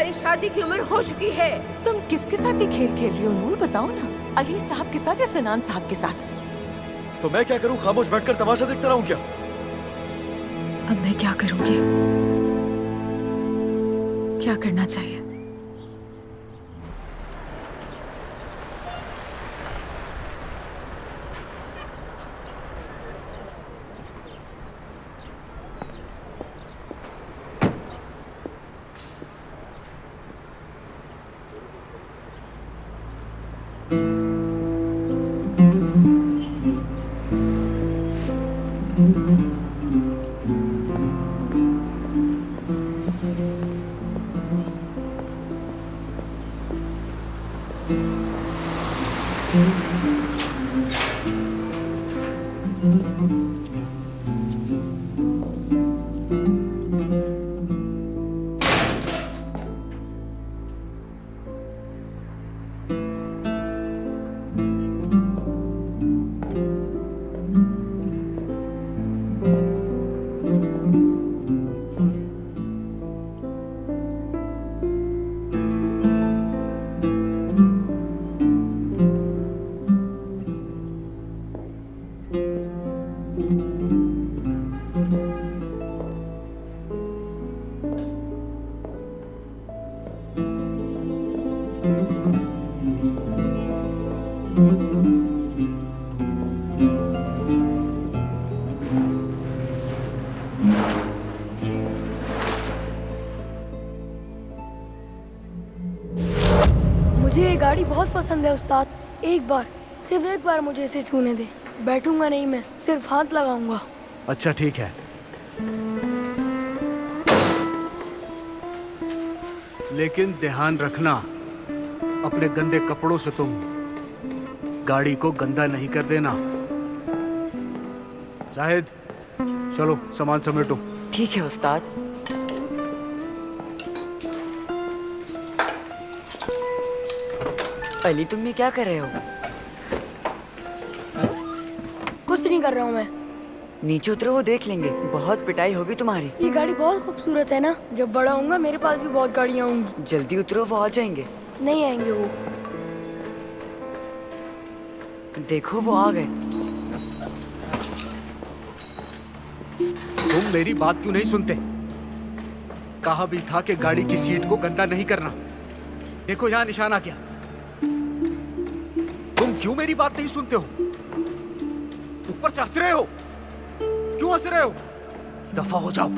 तुम्हारी शादी की उम्र हो चुकी है। तुम किसके साथ ये खेल खेल रही हो नूर, बताओ ना। अली साहब के साथ या सनान साहब के साथ? तो मैं क्या करूं, खामोश बैठकर तमाशा देखता रहूं क्या? अब मैं क्या करूंगी? क्या करना चाहिए? मुझे ये गाड़ी बहुत पसंद है उस्ताद। एक बार, सिर्फ एक बार मुझे इसे छूने दे। बैठूंगा नहीं मैं, सिर्फ हाथ लगाऊंगा। अच्छा ठीक है, लेकिन ध्यान रखना अपने गंदे कपड़ों से तुम गाड़ी को गंदा नहीं कर देना। शाहिद चलो सामान समेटो। ठीक है उस्ताद। अली तुम ये क्या कर रहे हो? कुछ नहीं कर रहा हूँ मैं। नीचे उतरो, वो देख लेंगे। बहुत पिटाई होगी तुम्हारी। ये गाड़ी बहुत खूबसूरत है ना। जब बड़ा होऊंगा मेरे पास भी बहुत गाड़ियाँ होंगी। जल्दी उतरो, वो आ जाएंगे। नहीं आएंगे वो। देखो वो आ गए। तुम मेरी बात क्यों नहीं सुनते? कहा भी था कि गाड़ी की सीट को गंदा नहीं करना। देखो यहाँ निशान आ गया। तुम क्यों मेरी बात नहीं सुनते हो? ऊपर से हंस रहे हो। क्यों हंस रहे हो? दफा हो जाओ।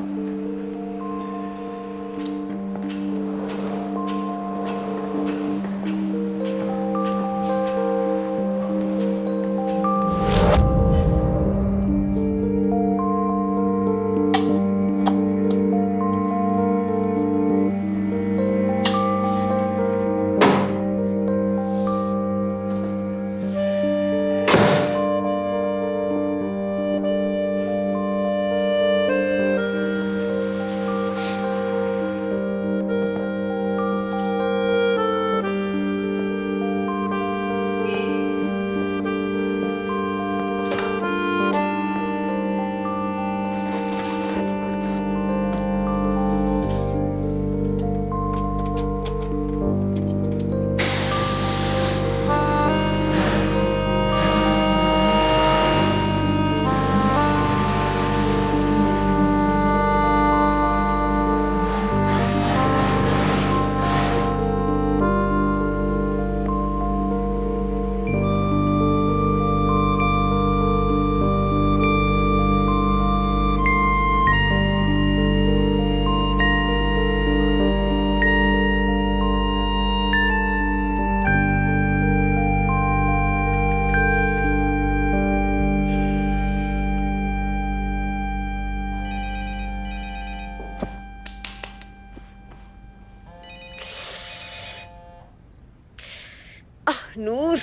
नूर,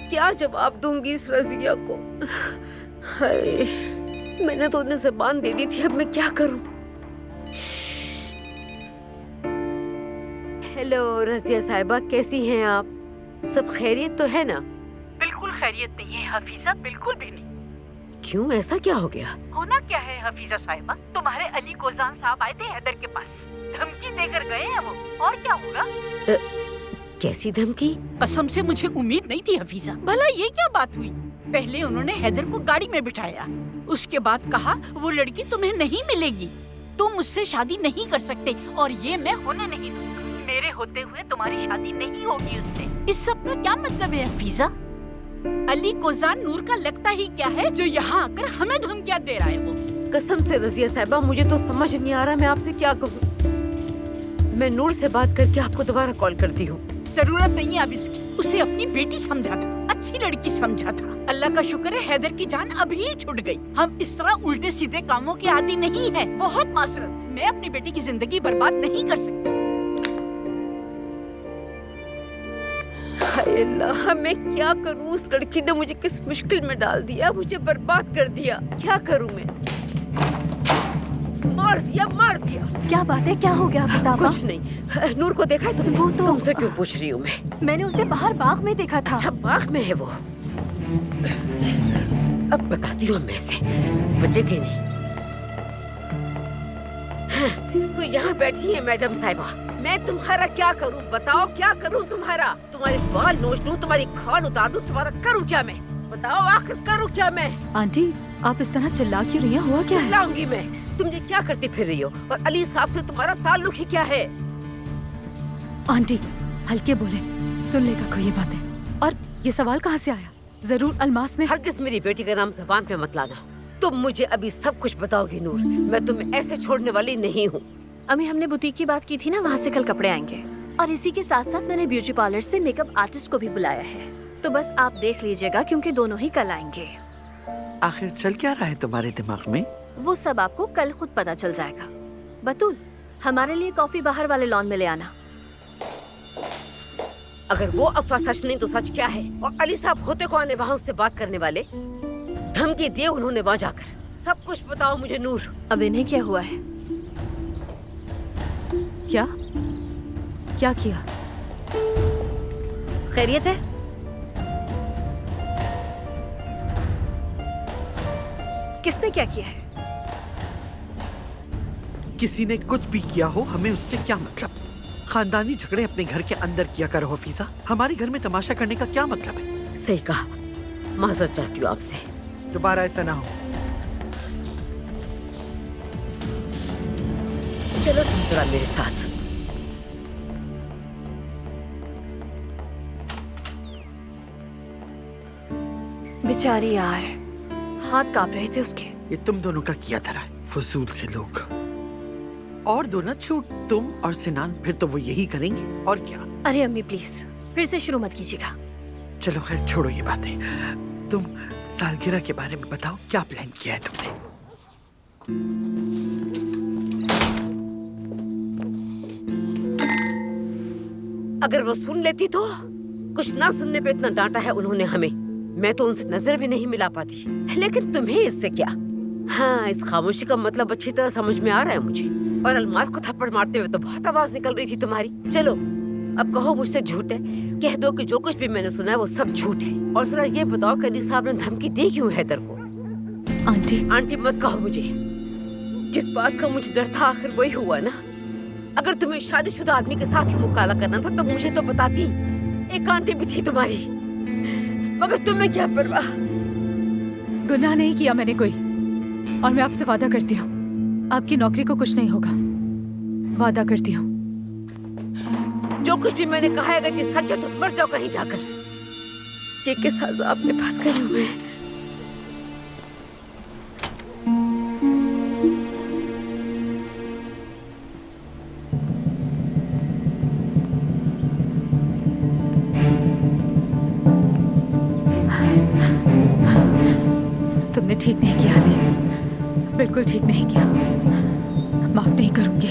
क्या जवाब दूंगी इस रजिया को? हाय, मैंने तो उन्हें ज़बान दे दी थी, अब मैं क्या करूं? हेलो रजिया साहिबा, कैसी हैं आप? सब खैरियत तो है ना? बिल्कुल खैरियत नहीं है हफीजा, बिल्कुल भी नहीं। क्यों, ऐसा क्या हो गया? होना क्या है हफीजा साहिबा, तुम्हारे अली कोजान साहब आए थे हैदर के पास, धमकी देकर गए हैं वो। और क्या होगा? कैसी धमकी? कसम से मुझे उम्मीद नहीं थी हफीजा। भला ये क्या बात हुई? पहले उन्होंने हैदर को गाड़ी में बिठाया, उसके बाद कहा वो लड़की तुम्हें नहीं मिलेगी, तुम मुझसे शादी नहीं कर सकते और ये मैं होने नहीं दूंगा। मेरे होते हुए तुम्हारी शादी नहीं होगी उससे। इस सब का क्या मतलब है हफीजा? अली कोजान नूर का लगता ही क्या है जो यहाँ आकर हमें धमकियाँ दे रहा है वो? कसम से रजिया साहिबा, मुझे तो समझ नहीं आ रहा मैं आपसे क्या कहूँ। मैं नूर से बात करके आपको दोबारा कॉल करती हूँ। जरूरत नहीं है अब इसकी। उसे अपनी बेटी समझा था, अच्छी लड़की समझा था। अल्लाह का शुक्र है हैदर की जान अभी ही छूट गई। हम इस तरह उल्टे सीधे कामों के आदी नहीं है। बहुत मासरत, मैं अपनी बेटी की जिंदगी बर्बाद नहीं कर सकती। हाय अल्लाह, मैं क्या करूँ? उस लड़की ने मुझे किस मुश्किल में डाल दिया, मुझे बर्बाद कर दिया। क्या करूँ मैं? मार दिया, मार दिया। क्या बात है, क्या हो गया हफीजा आपा? कुछ नहीं। नूर को देखा है तुमने? वो तो- तुमसे क्यों पूछ रही हूँ मैं? मैंने उसे बाहर बाग में देखा था। अच्छा, बाग में है वो? अब बताती हूँ मैं इसे, बचेगी नहीं। तो यहाँ बैठी है मैडम साहिबा, मैं तुम्हारा क्या करूँ? बताओ क्या करूँ तुम्हारा? तुम्हारे बाल नोच लूँ, तुम्हारी खाल उतार दूँ, तुम्हारा करूँ क्या मैं? बताओ आखिर करूँ क्या मैं? आंटी, आप इस तरह चिल्ला क्यों रही हैं? हुआ क्या है? लाऊंगी मैं। तुम ये क्या करती फिर रही हो? और अली साहब से तुम्हारा ताल्लुक ही क्या है? आंटी, हल्के बोले, सुन लेगा कोई ये बातें। और ये सवाल कहाँ से आया? जरूर अलमास ने। हरगिज़ मेरी बेटी का नाम ज़बान पे मत लाना। तुम मुझे अभी सब कुछ बताओगी नूर, मैं तुम्हें ऐसे छोड़ने वाली नहीं हूँ। अम्मी, हमने बुटीक की बात की थी ना, वहाँ से कल कपड़े आएंगे। और इसी के साथ साथ मैंने ब्यूटी पार्लर से मेकअप आर्टिस्ट को भी बुलाया है, तो बस आप देख लीजिएगा क्योंकि दोनों ही कल आएंगे। आखिर चल क्या रहा है तुम्हारे दिमाग में? वो सब आपको कल खुद पता चल जाएगा। बतूल, हमारे लिए कॉफी बाहर वाले लॉन में ले आना। अगर वो अफवाह सच नहीं तो सच क्या है? और अली साहब होते कौन है वहाँ उससे बात करने वाले? धमकी दी उन्होंने वहाँ जाकर। सब कुछ बताओ मुझे नूर। अब इन्हें क्या हुआ है? क्या क्या किया? खैरियत है? किसने क्या किया है? किसी ने कुछ भी किया हो, हमें उससे क्या मतलब? खानदानी झगड़े अपने घर के अंदर किया करो हफीजा, हमारे घर में तमाशा करने का क्या मतलब है? सही कहा, माजरत चाहती हूँ आपसे। दोबारा ऐसा ना हो। चलो तुम जरा मेरे साथ। बेचारी यार, हाथ कांप रहे थे उसके। ये तुम दोनों का किया धरा है, फजूल से लोग। और दो ना छूट, तुम और सिनान, फिर तो वो यही करेंगे और क्या। अरे अम्मी प्लीज, फिर से शुरू मत कीजिएगा। चलो खैर छोड़ो ये बातें। तुम सालगिरह के बारे में बताओ, क्या प्लान किया है तुमने? अगर वो सुन लेती तो? कुछ ना सुनने पे इतना डांटा है उन्होंने हमें, मैं तो उनसे नजर भी नहीं मिला पाती। लेकिन तुम्हें इससे क्या? हाँ, इस खामोशी का मतलब अच्छी तरह समझ में आ रहा है मुझे। और अलमास को थप्पड़ मारते हुए तो बहुत आवाज निकल रही थी तुम्हारी। चलो अब कहो मुझसे झूठ है, कह दो कि जो कुछ भी मैंने सुना है वो सब झूठ है। और जरा ये बताओ कि अली साहब ने धमकी दी क्यों हैदर को? आंटी, आंटी मत कहो मुझे, जिस बात का मुझे डर था आखिर वही हुआ ना। अगर तुम्हें शादीशुदा आदमी के साथ ही मुकाला करना था तो मुझे तो बताती। एक आंटी भी थी तुम्हारी, मगर तुम्हें क्या परवाह? गुनाह नहीं किया मैंने कोई, और मैं आपसे वादा करती हूँ आपकी नौकरी को कुछ नहीं होगा। वादा करती हूँ। जो कुछ भी मैंने कहा है, अगर ये सच है तो मर जाओ कहीं जाकर। ये किस अज़ाब में फंस गई हूँ मैं? तुमने ठीक नहीं किया अली, बिल्कुल ठीक नहीं किया। माफ नहीं करूंगी।